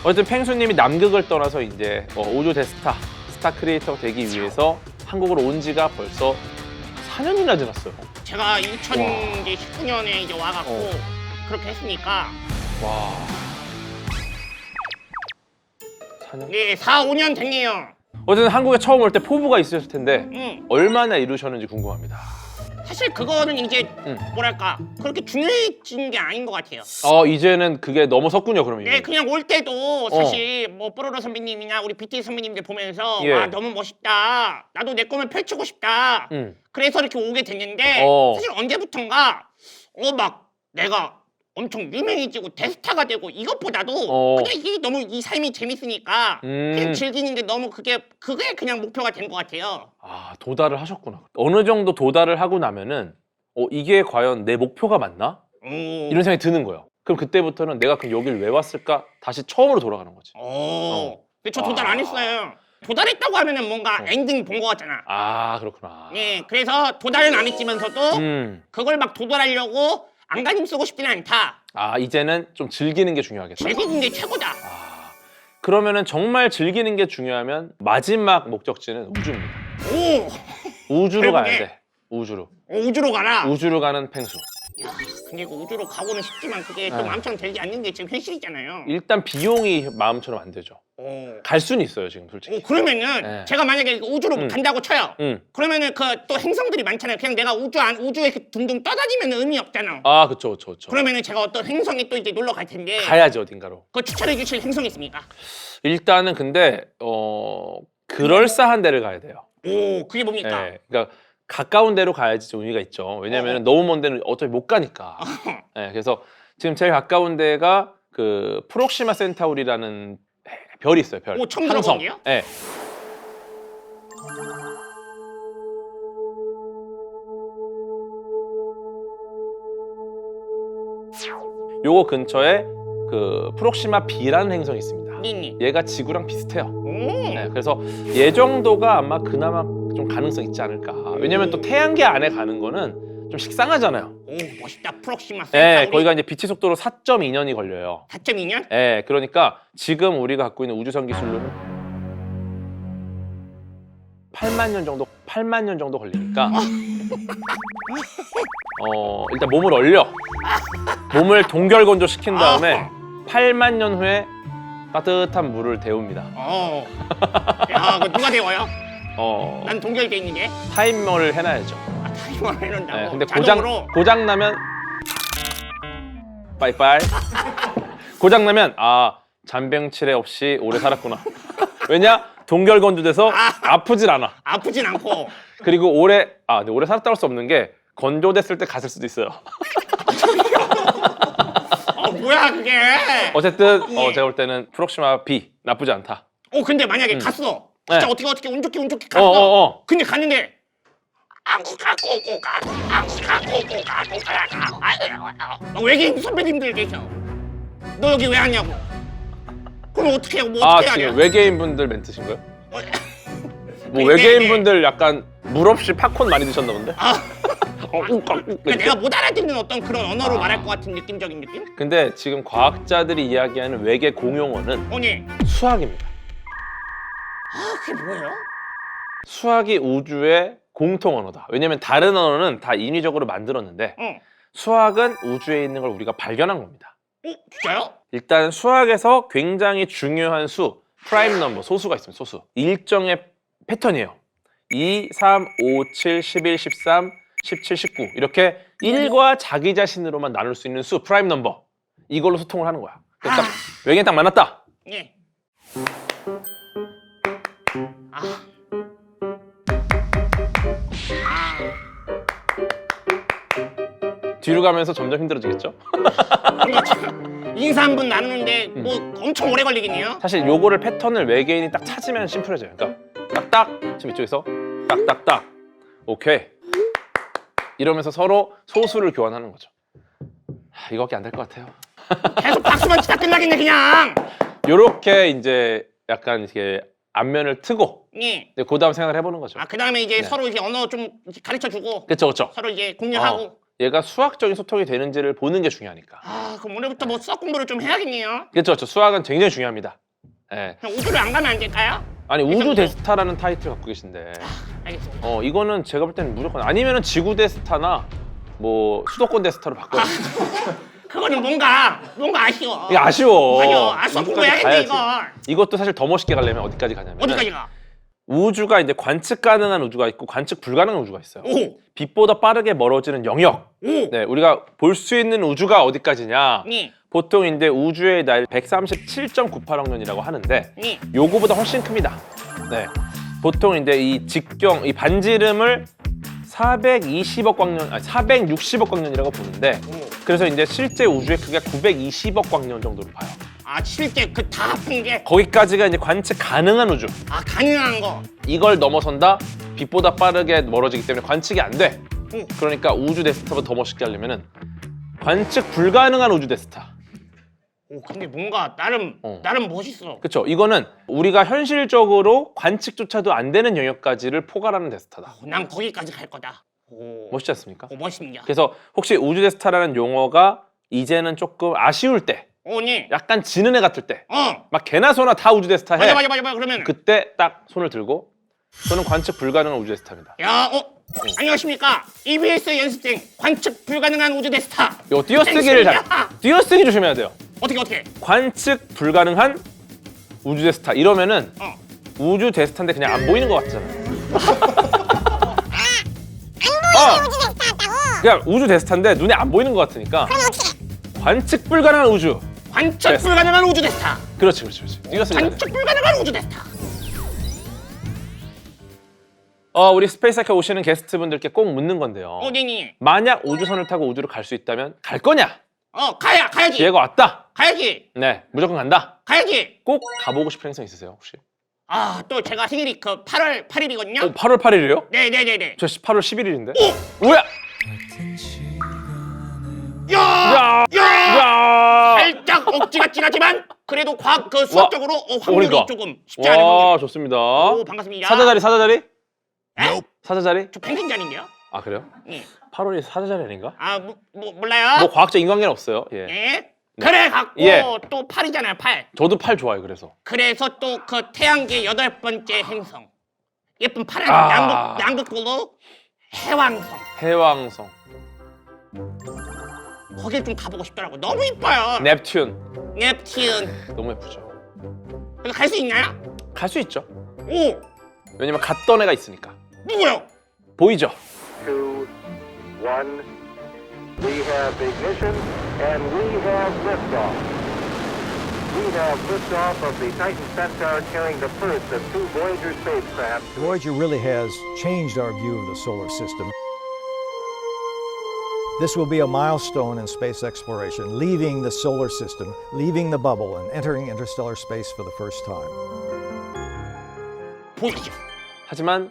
어쨌든 펭수님이 남극을 떠나서 이제 우주 대스타, 스타 크리에이터가 되기 위해서 한국으로 온 지가 벌써 4년이나 지났어요. 제가 2019년에 이제 와갖고 그렇게 했으니까 와. 4년? 네, 4, 5년 됐네요. 어쨌든 한국에 처음 올 때 포부가 있으셨을 텐데 응. 얼마나 이루셨는지 궁금합니다. 사실 그거는 이제 뭐랄까 그렇게 중요해진 게 아닌 것 같아요. 이제는 그게 넘어섰군요, 그러면. 네, 그냥 올 때도 사실 뭐 뽀로로 선배님이나 우리 BTS 선배님들 보면서 예. 와 너무 멋있다. 나도 내 꿈을 펼치고 싶다. 그래서 이렇게 오게 됐는데 사실 언제부턴가 막 내가 엄청 유명해지고 대스타가 되고 이것보다도 그냥 이게 너무 이 삶이 재밌으니까 그냥 즐기는 게 너무 그게 그냥 목표가 된 것 같아요. 아, 도달을 하셨구나. 어느 정도 도달을 하고 나면은 이게 과연 내 목표가 맞나? 이런 생각이 드는 거예요. 그럼 그때부터는 내가 그럼 여길 왜 왔을까? 다시 처음으로 돌아가는 거지. 근데 저 도달 안 했어요. 도달했다고 하면은 뭔가 엔딩 본 거 같잖아. 아, 그렇구나. 네, 그래서 도달은 안 했지만서도 그걸 막 도달하려고 안간힘 쓰고 싶지는 않다. 아, 이제는 좀 즐기는 게 중요하겠다. 즐기는 게 최고다. 그러면은 정말 즐기는 게 중요하면 마지막 목적지는 우주입니다. 우주로 가야 돼. 우주로. 우주로 가라. 우주로 가는 펭수. 야, 근데 그 우주로 가고는 싶지만 그게 또 마음처럼 되지 않는 게 지금 현실이잖아요. 일단 비용이 마음처럼 안 되죠. 갈 수는 있어요, 지금 솔직히. 그러면은 제가 만약에 우주로 간다고 쳐요. 그러면은 그 또 행성들이 많잖아요. 그냥 내가 우주에 이렇게 둥둥 떠다니면 의미 없잖아. 아, 그쵸. 그러면은 제가 어떤 행성에 또 이제 놀러 갈 텐데 가야지, 어딘가로. 그거 추천해 주실 행성이 있습니까? 일단은 근데 그럴싸한 데를 가야 돼요. 그게 뭡니까? 네, 그러니까 가까운 데로 가야지 좀 의미가 있죠. 왜냐면 너무 먼 데는 어차피 못 가니까. 네, 그래서 지금 제일 가까운 데가 그 프록시마 센타우리라는 별이 있어요. 별. 처음 항성. 들어보는데요? 네. 요거 근처에 그 프록시마 B라는 행성이 있습니다. 얘가 지구랑 비슷해요. 네, 그래서 얘 정도가 아마 그나마 좀 가능성 있지 않을까. 왜냐면 또 태양계 안에 가는 거는 좀 식상하잖아요. 멋있다. 프록시마 네, 센타우리. 거기가 이제 빛의 속도로 4.2년이 걸려요. 4.2년? 네, 그러니까 지금 우리가 갖고 있는 우주선 기술로는 8만 년 정도 걸리니까 일단 몸을 얼려. 몸을 동결 건조 시킨 다음에 8만 년 후에 따뜻한 물을 데웁니다. 야, 그거 누가 데워요? 어, 난 동결돼 있는데. 타이머를 해놔야죠. 타이머를 해놓는다고. 네, 근데 자동으로. 고장 나면 빠이빠이. 고장 나면 잔병치레 없이 오래 살았구나. 왜냐? 동결 건조돼서 아프질 않아. 아프진 않고. 그리고 근데 오래 살았다고 할 수 없는 게 건조됐을 때 갔을 수도 있어요. 뭐야 그게? 어쨌든 제가 볼 때는 프록시마 B 나쁘지 않다. 근데 만약에 갔어. 진짜 어떻게 운 좋게 갔어. 근데 갔는데 외계인 선배님들 계셔. 너 여기 왜 왔냐고. 그럼 어떻게 해요? 뭐 어떻게 지금 하냐? 외계인 분들 멘트신 거예요? 뭐 네, 외계인 네. 분들 약간 물 없이 팝콘 많이 드셨나 본데? 그러니까 내가 못 알아듣는 어떤 그런 언어로 말할 것 같은 느낌적인 느낌? 근데 지금 과학자들이 이야기하는 외계 공용어는 아니. 수학입니다. 그게 뭐예요? 수학이 우주의 공통 언어다. 왜냐면 다른 언어는 다 인위적으로 만들었는데 수학은 우주에 있는 걸 우리가 발견한 겁니다. 진짜요? 일단 수학에서 굉장히 중요한 수, 프라임 넘버, 소수가 있습니다. 소수. 일정의 패턴이에요. 2, 3, 5, 7, 11, 13, 17, 19 이렇게 1과 자기 자신으로만 나눌 수 있는 수, 프라임 넘버. 이걸로 소통을 하는 거야. 그래서 외계인 딱 만났다. 예. 뒤로 가면서 점점 힘들어지겠죠? 인사 한 번 나누는데 뭐 엄청 오래 걸리겠네요? 사실 요거를 패턴을 외계인이 딱 찾으면 심플해져요. 그러니까 딱딱 지금 이쪽에서 딱딱딱 오케이 이러면서 서로 소수를 교환하는 거죠. 이거밖에 안 될 것 같아요. 계속 박수만 치다 끝나겠네 그냥. 요렇게 이제 약간 이게 안면을 트고 예. 그 다음 생각을 해보는 거죠. 그 다음에 이제 서로 이제 언어 좀 가르쳐 주고 그쵸. 서로 이제 공유하고 얘가 수학적인 소통이 되는지를 보는 게 중요하니까. 아 그럼 오늘부터 뭐 수학 공부를 좀 해야겠네요. 그렇죠. 저 수학은 굉장히 중요합니다. 예. 그냥 우주를 안 가면 안 될까요? 아니 우주 그래서 대스타라는 타이틀 갖고 계신데 알겠습니다. 이거는 제가 볼 때는 무조건 아니면은 지구 대스타나 뭐 수도권 대스타로 바꿔야 돼. 그거는 뭔가 아쉬워. 이게 아쉬워. 맞아. 수학 공부해야겠네 가야지. 이거. 이것도 사실 더 멋있게 가려면 어디까지 가냐면 어디까지 가? 우주가 이제 관측 가능한 우주가 있고 관측 불가능한 우주가 있어요. 오. 빛보다 빠르게 멀어지는 영역. 오. 네, 우리가 볼 수 있는 우주가 어디까지냐? 네. 보통 이제 우주의 나이 137.98억 년이라고 하는데 네. 요거보다 훨씬 큽니다. 네. 보통 이제 이 직경, 이 반지름을 420억 광년, 아니 460억 광년이라고 보는데 오. 그래서 이제 실제 우주의 크기가 920억 광년 정도로 봐요. 아 실제 그 다 합친 게 거기까지가 이제 관측 가능한 우주. 가능한 거. 이걸 넘어선다 빛보다 빠르게 멀어지기 때문에 관측이 안 돼. 오. 그러니까 우주 대스타보다 더 멋있게 하려면은 관측 불가능한 우주 대스타. 오 근데 뭔가 나름 멋있어. 그렇죠. 이거는 우리가 현실적으로 관측조차도 안 되는 영역까지를 포괄하는 대스타다. 난 거기까지 갈 거다. 오. 멋있지 않습니까? 오 멋있습니다. 그래서 혹시 우주 대스타라는 용어가 이제는 조금 아쉬울 때, 오니. 약간 지는 애 같을 때, 어. 막 개나 소나 다 우주 대스타 해. 맞아. 그러면. 그때 딱 손을 들고 저는 관측 불가능한 우주 대스타입니다. 야, 안녕하십니까? EBS 연습생 관측 불가능한 우주 대스타. 이거 띄어쓰기를 띄어쓰기 조심해야 돼요. 어떻게? 관측 불가능한 우주 대스타 이러면은 어. 우주 대스타인데 그냥 안 보이는 것 같잖아요. 그냥 우주 대스타인데 눈에 안 보이는 것 같으니까. 관측 불가능한 우주. 관측 대스타. 불가능한 우주 대스타. 그렇지. 띄어쓰기. 관측 불가능한 우주 대스타. 우리 스페이스하게 오시는 게스트분들께 꼭 묻는 건데요. 네니. 만약 우주선을 타고 우주로 갈 수 있다면 갈 거냐? 가야지. 기회가 왔다. 가야지. 네, 무조건 간다. 가야지. 꼭 가보고 싶은 행성 있으세요, 혹시? 또 제가 생일이 그 8월 8일이거든요. 8월 8일이요? 네네네네. 저 8월 11일인데. 뭐야? 야! 야! 살짝 억지가 진하지만 그래도 과학 그 수학적으로 확률이 그러니까. 조금 쉽지 않은 와, 확률. 좋습니다. 오, 반갑습니다. 사자자리? 에? 사자자리? 저 펭귄 자리인데요? 아, 그래요? 예. 8월이 사자자리 아닌가? 몰라요? 뭐 과학적 인관계는 없어요. 예. 예. 그래 갖고 예. 또 8이잖아요, 8. 저도 8 좋아해요, 그래서. 그래서 또 그 태양계 8번째 행성. 예쁜 파란 아. 남극글로 해왕성. 해왕성, 거길 좀 가보고 싶더라고. 너무 이뻐요. 넵튠. 넵튠. 너무 예쁘죠. 갈 수 있나요? 갈 수 있죠. 오, 왜냐면 갔던 애가 있으니까. 누구요? 보이죠? 2, 1. We have ignition and we have liftoff. We have liftoff of the Titan Centaur carrying the first of 2 Voyager spacecraft. Voyager really has changed our view of the solar system. This will be a milestone in space exploration, leaving the solar system, leaving the bubble, and entering interstellar space for the first time. 보이죠? 하지만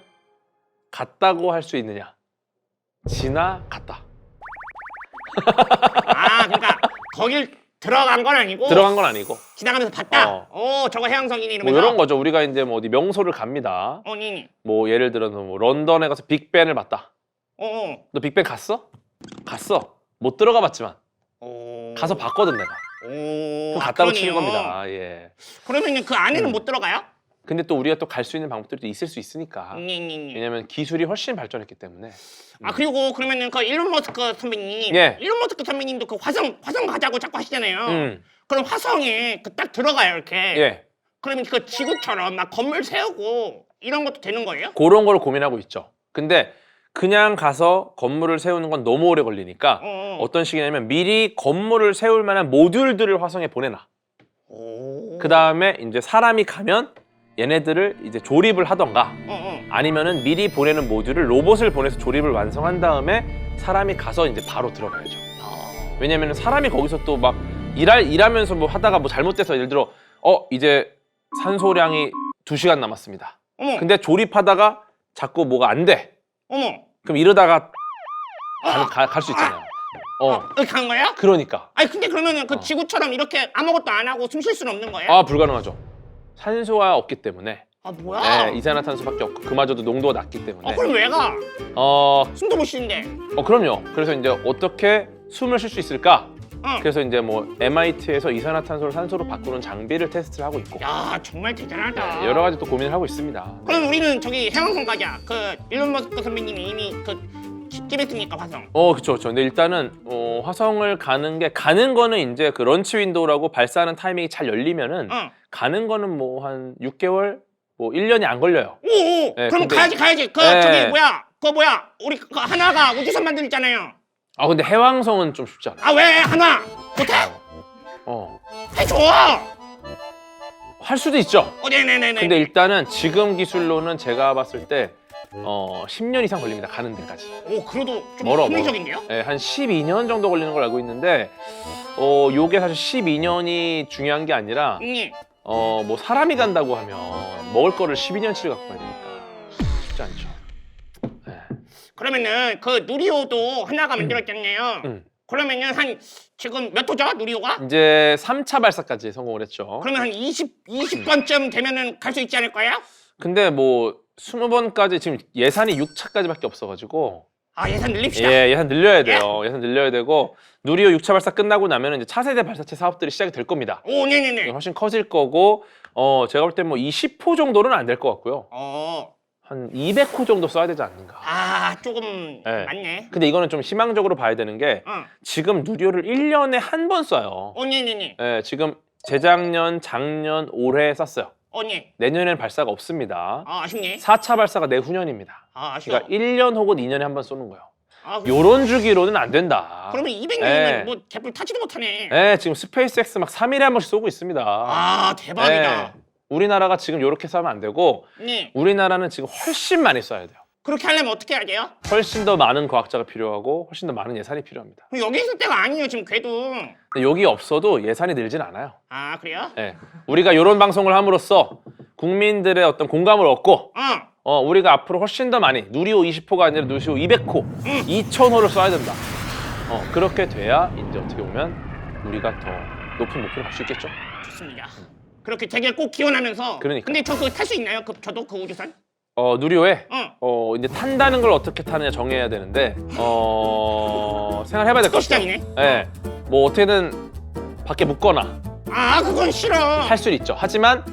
갔다고 할 수 있느냐? 지나갔다. 그러니까 거길 들어간 건 아니고 들어간 건 아니고 지나가면서 봤다. 저거 해왕성이네 뭐 이러면서. 이런 거죠. 우리가 이제 뭐 어디 명소를 갑니다. 니니. 뭐 예를 들어서 뭐 런던에 가서 빅벤을 봤다. 너 빅벤 갔어? 갔어. 못 들어가 봤지만 가서 봤거든 내가. 그럼 갔다고 치는 겁니다. 예. 그러면 그 안에는 못 들어가요? 근데 또 우리가 또 갈 수 있는 방법들도 있을 수 있으니까. 니. 왜냐면 기술이 훨씬 발전했기 때문에. 그리고 그러면은 그 일론 머스크 선배님, 예. 일론 머스크 선배님도 그 화성 가자고 자꾸 하시잖아요. 음. 그럼 화성에 그 딱 들어가요 이렇게. 예. 그러면 그 지구처럼 막 건물 세우고 이런 것도 되는 거예요? 그런 걸 고민하고 있죠. 근데 그냥 가서 건물을 세우는 건 너무 오래 걸리니까 어떤 식이냐면 미리 건물을 세울 만한 모듈들을 화성에 보내놔. 그 다음에 이제 사람이 가면 얘네들을 이제 조립을 하던가 아니면은 미리 보내는 모듈을 로봇을 보내서 조립을 완성한 다음에 사람이 가서 이제 바로 들어가야죠. 왜냐면은 사람이 거기서 또 막 일하면서 뭐 하다가 뭐 잘못돼서 예를 들어 이제 산소량이 2시간 남았습니다. 근데 조립하다가 자꾸 뭐가 안 돼. 그럼 이러다가 갈 수 있잖아요. 여기 간 거예요? 그러니까. 근데 그러면은 그 지구처럼 이렇게 아무것도 안 하고 숨 쉴 수는 없는 거예요? 불가능하죠. 산소가 없기 때문에 아 뭐야? 네, 이산화탄소밖에 없고 그마저도 농도가 낮기 때문에. 그럼 왜 가? 어, 숨도 못 쉬는데. 그럼요. 그래서 이제 어떻게 숨을 쉴 수 있을까? 응. 그래서 이제 뭐 MIT에서 이산화탄소를 산소로 바꾸는 장비를 테스트를 하고 있고 야 정말 대단하다. 네, 여러 가지 또 고민을 하고 있습니다. 그럼 우리는 저기 해왕성 가자. 그 일론 머스크 선배님이 이미 그 찍었으니까 화성. 그쵸. 근데 일단은 화성을 가는 거는 이제 그 런치 윈도우라고 발사하는 타이밍이 잘 열리면은 응. 가는 거는 뭐 한 6개월, 뭐 1년이 안 걸려요. 오. 네, 그럼 근데- 가야지. 그 네. 저기 뭐야? 그거 뭐야? 우리 그 하나가 우주선 만들잖아요. 근데 해왕성은 좀 쉽지 않아. 아 왜 하나? 못해? 해줘. 할 수도 있죠. 네네네네. 근데 일단은 지금 기술로는 제가 봤을 때 10년 이상 걸립니다. 가는 데까지. 오 그래도 좀 멀어. 합리적인데요? 네, 한 12년 정도 걸리는 걸 알고 있는데 요게 사실 12년이 중요한 게 아니라 응. 뭐 사람이 간다고 하면 먹을 거를 12년치를 갖고 가야 되니까 쉽지 않죠. 네. 그러면은 그 누리호도 하나가 만들었잖아요. 그러면은 한 지금 몇 호죠? 누리호가? 이제 3차 발사까지 성공을 했죠. 그러면 한 20번쯤 되면은 갈 수 있지 않을까요? 근데 뭐 20번까지 지금 예산이 6차까지밖에 없어가지고 아 예산 늘립시다. 예산 늘려야 돼요. 예산 늘려야 되고 누리호 6차 발사 끝나고 나면 이제 차세대 발사체 사업들이 시작이 될 겁니다. 오 네네네. 훨씬 커질 거고 제가 볼 때 뭐 20호 정도는 안 될 것 같고요. 한 200호 정도 써야 되지 않는가. 아 조금 네. 맞네. 근데 이거는 좀 희망적으로 봐야 되는 게 지금 누리호를 1년에 한 번 쏴요. 네네네. 예, 지금 재작년, 작년, 올해 쐈어요. 네. 내년엔 발사가 없습니다. 아쉽네. 4차 발사가 내후년입니다. 아쉬워. 그러니까 1년 혹은 2년에 한 번 쏘는 거예요. 아, 요런 주기로는 안 된다. 그러면 200년이면 네. 뭐 개뿔 타지도 못하네. 예, 지금 스페이스X 막 3일에 한 번씩 쏘고 있습니다. 아 대박이다. 예, 우리나라가 지금 요렇게 쏘면 안 되고 네. 우리나라는 지금 훨씬 많이 쏴야 돼요. 그렇게 하려면 어떻게 해야 돼요? 훨씬 더 많은 과학자가 필요하고 훨씬 더 많은 예산이 필요합니다. 그럼 여기 있을 때가 아니에요 지금 궤도. 근데 여기 없어도 예산이 늘진 않아요. 아 그래요? 예, 우리가 이런 방송을 함으로써 국민들의 어떤 공감을 얻고 우리가 앞으로 훨씬 더 많이 누리호 20호가 아니라 누리호 200호, 2000호를 쏴야 된다. 그렇게 돼야 이제 어떻게 보면 우리가 더 높은 목표를 갈 수 있겠죠. 좋습니다. 그렇게 되길 꼭 기원하면서. 그러니까. 근데 저 그거 탈 수 있나요? 저도 그 우주선? 누리호에 응. 이제 탄다는 걸 어떻게 타느냐 정해야 되는데 생각해봐야 될 것 같아요. 시장이네. 예, 뭐 어떻게든 밖에 묻거나 아 그건 싫어. 할 수는 있죠. 하지만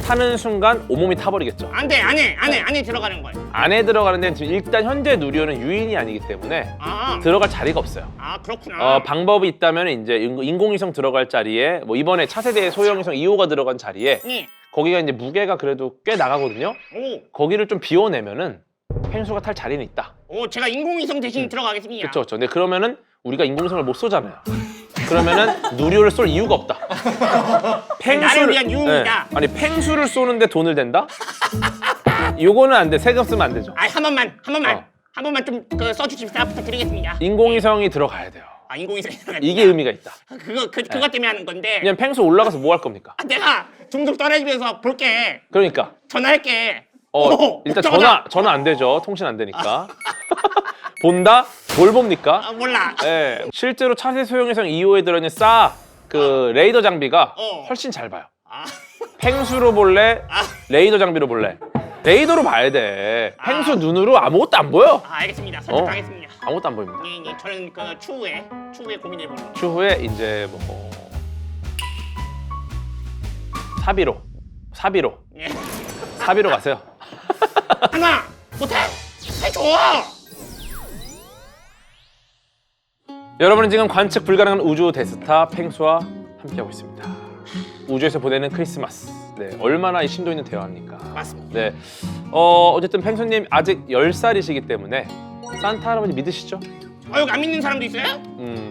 타는 순간 온몸이 타버리겠죠. 안돼 안에 들어가는 거예요. 안에 들어가는 데는 지금 일단 현재 누리호는 유인이 아니기 때문에 아, 들어갈 자리가 없어요. 아 그렇구나. 방법이 있다면 이제 인공위성 들어갈 자리에 뭐 이번에 차세대 소형위성 2호가 들어간 자리에 네. 거기가 이제 무게가 그래도 꽤 나가거든요. 거기를 좀 비워내면은 펭수가 탈 자리는 있다. 오 제가 인공위성 대신 들어가겠습니다. 그렇죠. 근데 그러면은 우리가 인공위성을 못 쏘잖아요. 그러면은 누리호를 쏠 이유가 없다. 나를 위한 유흥이다. 아니 펭수를 쏘는데 돈을 댄다? 요거는 안 돼. 세금 쓰면 안 되죠. 한 번만 좀 그 써주십사 부탁드리겠습니다. 인공위성이 들어가야 돼요. 아 인공위성 이게 의미가 있다. 그것 때문에 하는 건데. 그냥 펭수 올라가서 뭐 할 겁니까? 내가 둥둥 떠다니면서 볼게. 그러니까 전화할게. 일단 걱정하다. 전화 안 되죠. 통신 안 되니까. 본다? 뭘 봅니까? 몰라. 예. 실제로 차세 소형위성 2호에 들어있는 그 레이더 장비가 훨씬 잘 봐요. 펭수로 볼래? 레이더 장비로 볼래? 레이더로 봐야 돼. 펭수 눈으로 아무것도 안 보여. 알겠습니다. 설득하겠습니다. 아무것도 안 보입니다. 네, 저는 그 추후에 고민해 보는. 추후에 이제 뭐 사비로 네. 가세요. 하나 못해. 해줘. 여러분은 지금 관측 불가능한 우주 대스타 펭수와 함께하고 있습니다. 우주에서 보내는 크리스마스. 네, 얼마나 이 심도 있는 대화입니까? 맞습니다. 네, 어쨌든 펭수님 아직 10살이시기 때문에 산타 할아버지 믿으시죠? 여기 안 믿는 사람도 있어요?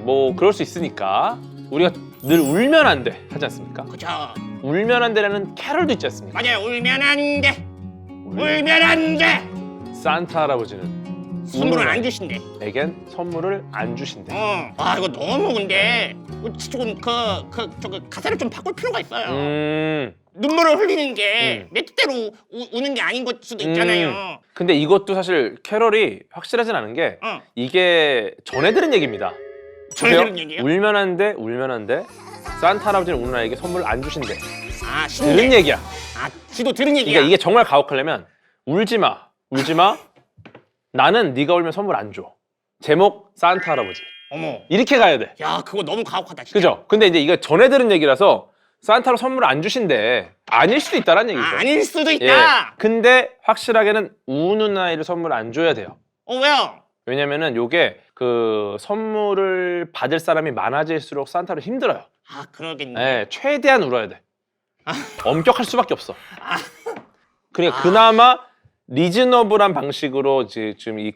뭐 그럴 수 있으니까 우리가 늘 울면 안 돼 하지 않습니까? 그죠. 울면 안 되라는 캐럴도 있지 않습니까? 맞아요. 울면 안 돼. 울면 안 돼. 산타 할아버지는 선물을 안 주신대. 에겐 선물을 안 주신대. 아 이거 너무 근데 조금 저기 가사를 좀 바꿀 필요가 있어요. 눈물을 흘리는 게 내 뜻대로 우는 게 아닌 것 수도 있잖아요. 근데 이것도 사실 캐럴이 확실하진 않은 게 이게 전해 들은 얘기입니다. 전해 들은 얘기예요? 울면 안 돼, 울면 안 돼. 산타 할아버지는 우누나에게 선물을 안 주신대. 아, 신데. 들은 얘기야. 아, 지도 들은 얘기야. 그러니까 이게 정말 가혹하려면 울지 마. 나는 네가 울면 선물 안 줘. 제목 산타 할아버지. 어머. 이렇게 가야 돼. 야, 그거 너무 가혹하다, 진짜. 그죠? 근데 이제 이거 전에 들은 얘기라서 산타로 선물을 안 주신대. 아닐 수도 있다라는 얘기죠. 아, 아닐 수도 있다. 예. 근데 확실하게는 우누나이를 선물 안 줘야 돼요. 왜요? 왜냐면은 요게 그 선물을 받을 사람이 많아질수록 산타로 힘들어요. 아, 그러겠네. 예, 최대한 울어야 돼. 엄격할 수밖에 없어. 아. 그러니까 그나마 리즈너블한 방식으로 지금 이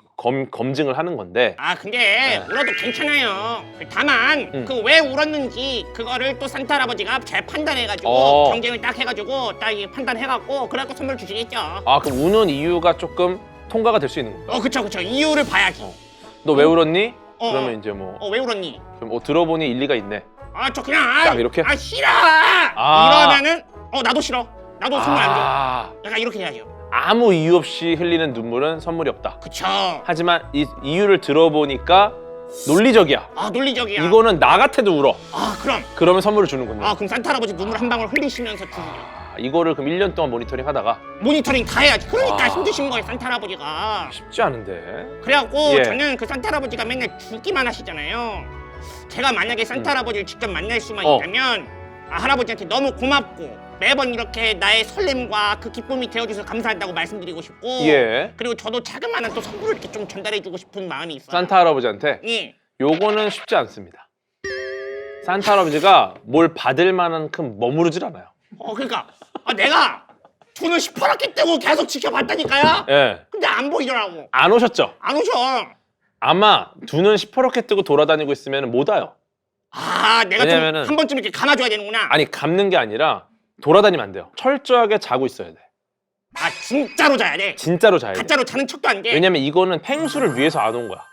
검증을 하는 건데. 아, 근데 울어도 괜찮아요. 다만 그 왜 울었는지 그거를 또 산타 할아버지가 잘 판단해가지고 경쟁을 딱 해가지고 딱 판단해갖고 그래갖고 선물 주시겠죠. 아, 그럼 우는 이유가 조금 통과가 될 수 있는 건가? 그쵸. 이유를 봐야지. 너 왜 울었니? 그러면 이제 뭐 왜 울었니? 그럼 들어보니 일리가 있네. 아, 저 그냥 딱 이렇게? 싫어. 아. 이러면은 나도 싫어. 나도 선물 안 줘. 약간 이렇게 해야죠. 아무 이유 없이 흘리는 눈물은 선물이 없다. 그쵸. 하지만 이 이유를 들어보니까 논리적이야. 아, 논리적이야. 이거는 나 같아도 울어. 아, 그러면 선물을 주는군요. 그럼 산타 할아버지 눈물 한 방울 흘리시면서 주세요. 이거를 그럼 1년 동안 모니터링 하다가 모니터링 다 해야지. 그러니까 아. 힘드신 거예요, 산타 할아버지가. 쉽지 않은데. 그래갖고 예. 저는 그 산타 할아버지가 맨날 주기만 하시잖아요. 제가 만약에 산타 할아버지를 직접 만날 수만 있다면 할아버지한테 너무 고맙고 매번 이렇게 나의 설렘과 그 기쁨이 되어줘서 감사한다고 말씀드리고 싶고 예. 그리고 저도 자그마한 또 선물을 이렇게 좀 전달해주고 싶은 마음이 있어요. 산타 할아버지한테 예. 요거는 쉽지 않습니다. 산타 할아버지가 뭘 받을 만큼 머무르질 않아요. 그러니까 내가 돈을 시퍼렇게 떼고 계속 지켜봤다니까요. 예. 근데 안 보이더라고. 안 오셨죠? 안 오죠. 아마 두 눈 시퍼렇게 뜨고 돌아다니고 있으면 못 와요. 내가 왜냐면은- 좀 한 번쯤 이렇게 감아줘야 되는구나. 아니, 감는 게 아니라 돌아다니면 안 돼요. 철저하게 자고 있어야 돼. 진짜로 자야 돼. 진짜로 자야 돼. 가짜로 자는 척도 안 돼. 왜냐면 이거는 펭수를 위해서 안 온 거야.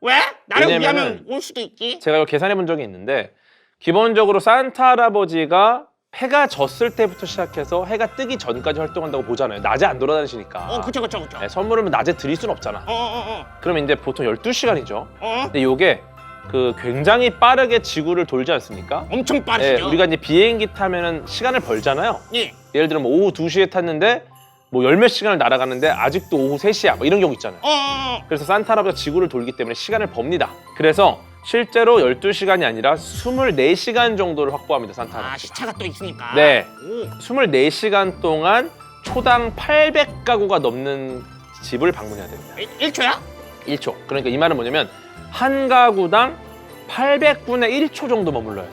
왜? 나를 왜냐면은- 위하면 올 수도 있지. 제가 이거 계산해 본 적이 있는데 기본적으로 산타 할아버지가 해가 졌을 때부터 시작해서 해가 뜨기 전까지 활동한다고 보잖아요. 낮에 안 돌아다니시니까. 그쵸. 네, 선물을 낮에 드릴 순 없잖아. 그러면 이제 보통 12시간이죠. 근데 요게 그 굉장히 빠르게 지구를 돌지 않습니까? 엄청 빠르시죠. 우리가 이제 비행기 타면은 시간을 벌잖아요. 예. 예를 들면 뭐 오후 2시에 탔는데 뭐 열 몇 시간을 날아가는데 아직도 오후 3시야. 뭐 이런 경우 있잖아요. 그래서 산타 할아버지가 지구를 돌기 때문에 시간을 법니다. 그래서 실제로 12시간이 아니라 24시간 정도를 확보합니다. 산타 할아버지. 시차가 또 있으니까. 네. 오. 24시간 동안 초당 800가구가 넘는 집을 방문해야 됩니다. 1초야? 1초. 그러니까 이 말은 뭐냐면 한 가구당 800분의 1초 정도 머물러요.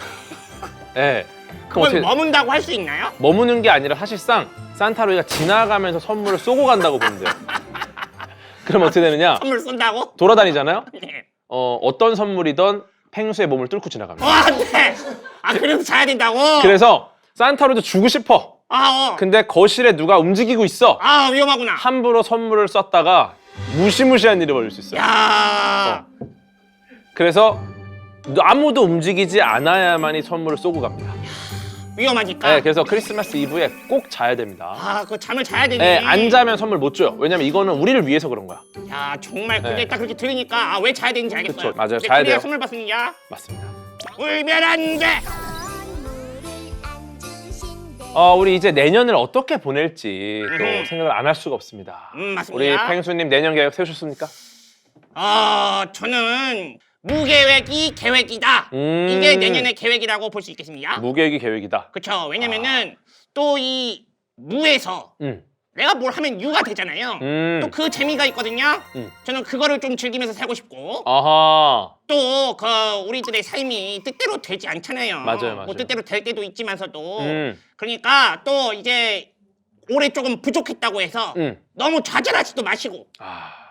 네. 그럼 그걸 머문다고 할 수 있나요? 머무는 게 아니라 사실상 산타 할아버지가 지나가면서 선물을 쏘고 간다고 보면 돼요. 그럼 어떻게 되느냐? 선물 쏜다고? 돌아다니잖아요? 네. 어떤 선물이든 펭수의 몸을 뚫고 지나갑니다. 네. 그래서 자야 된다고? 그래서 산타 할아버지 주고 싶어. 근데 거실에 누가 움직이고 있어. 위험하구나. 함부로 선물을 쐈다가 무시무시한 일이 벌릴 수 있어요. 야. 그래서 아무도 움직이지 않아야만이 선물을 쏘고 갑니다. 위험하니까. 네, 그래서 크리스마스 이브에 꼭 자야 됩니다. 그거 잠을 자야 되니. 네, 안 자면 선물 못 줘요. 왜냐면 이거는 우리를 위해서 그런 거야. 야, 정말 근데 네. 딱 그렇게 들으니까 왜 자야 되는지 알겠어요. 그쵸, 맞아요. 근데 자야 우리가 돼요. 선물 받습니다. 맞습니다. 울면 안 돼. 우리 이제 내년을 어떻게 보낼지 또 음흠. 생각을 안 할 수가 없습니다. 맞습니다. 우리 펭수님 내년 계획 세우셨습니까? 저는 무계획이 계획이다. 이게 내년의 계획이라고 볼 수 있겠습니다. 무계획이 계획이다. 그렇죠. 왜냐면은 또 이 무에서 내가 뭘 하면 유가 되잖아요. 또 그 재미가 있거든요. 저는 그거를 좀 즐기면서 살고 싶고 아하. 또 그 우리들의 삶이 뜻대로 되지 않잖아요. 맞아요. 뭐 뜻대로 될 때도 있지만서도 그러니까 또 이제 올해 조금 부족했다고 해서 너무 좌절하지도 마시고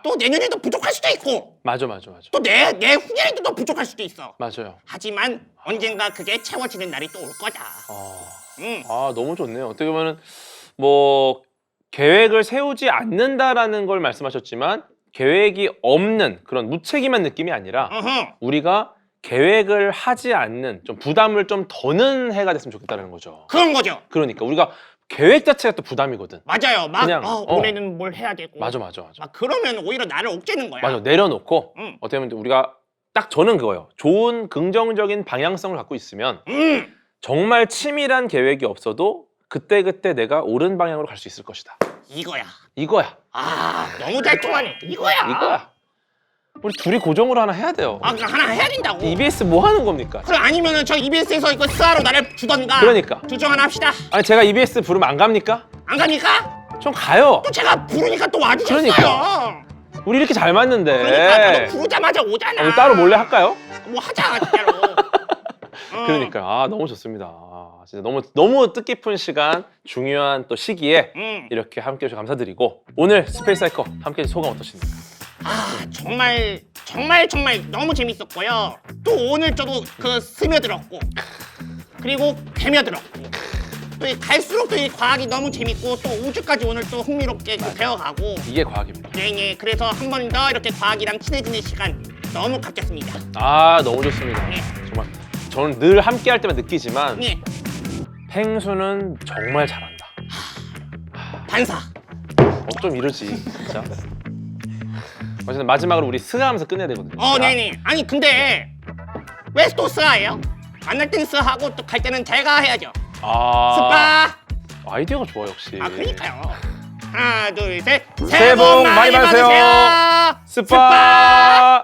또 내년에도 부족할 수도 있고 맞아. 또 내 후년에도 또 부족할 수도 있어. 맞아요. 하지만 언젠가 그게 채워지는 날이 또 올 거다. 너무 좋네요. 어떻게 보면은 뭐 계획을 세우지 않는다라는 걸 말씀하셨지만 계획이 없는 그런 무책임한 느낌이 아니라 우리가 계획을 하지 않는 좀 부담을 좀 더는 해가 됐으면 좋겠다는 거죠. 그런 거죠. 그러니까 우리가 계획 자체가 또 부담이거든. 맞아요. 막 그냥, 올해는 뭘 해야 되고 맞아. 막 그러면 오히려 나를 옥죄는 거야. 맞아. 내려놓고 응. 어떻게 보면 우리가 딱 저는 그거예요. 좋은 긍정적인 방향성을 갖고 있으면 정말 치밀한 계획이 없어도 그때그때 내가 옳은 방향으로 갈 수 있을 것이다. 이거야. 이거야. 아, 너무 잘 통하네. 이거야. 이거야. 우리 둘이 고정으로 하나 해야 돼요. 아, 그럼 하나 해야 된다고. EBS 뭐 하는 겁니까? 그럼 아니면은 저 EBS에서 이거 스하로 나를 주던가. 그러니까. 둘 중 하나 합시다. 아니 제가 EBS 부르면 안 갑니까? 안 갑니까? 좀 가요. 또 제가 부르니까 또 와주셨어요. 그러니까. 우리 이렇게 잘 맞는데. 그러니까 나도 부르자마자 오잖아. 우리 따로 몰래 할까요? 뭐 하자 진짜로. 그러니까 아 너무 좋습니다. 아, 진짜 너무 뜻깊은 시간, 중요한 또 시기에 이렇게 함께 해주셔서 감사드리고 오늘 스페이스 하이커 함께 해주신 소감 어떠십니까? 아 정말 너무 재밌었고요. 또 오늘 저도 그 스며들었고 그리고 배며들었고 또 갈수록 또 이 과학이 너무 재밌고 또 우주까지 오늘 또 흥미롭게 또 배워가고 이게 과학입니다. 네 그래서 한 번 더 이렇게 과학이랑 친해지는 시간 너무 값졌습니다. 아 너무 좋습니다. 네. 정말 저는 늘 함께 할 때만 느끼지만 네 펭수는 정말 잘한다. 반사. 어쩜 이러지 진짜. 어쨌든 마지막으로 우리 스하면서 끝내야 되거든요. 네네. 아니 근데 왜 또 스하예요? 만날 때는 스하고 또 갈 때는 제가 해야죠. 아 스파. 아이디어가 좋아 역시. 아 그러니까요. 하나 둘 셋. 새해 복 많이 받으세요. 스파.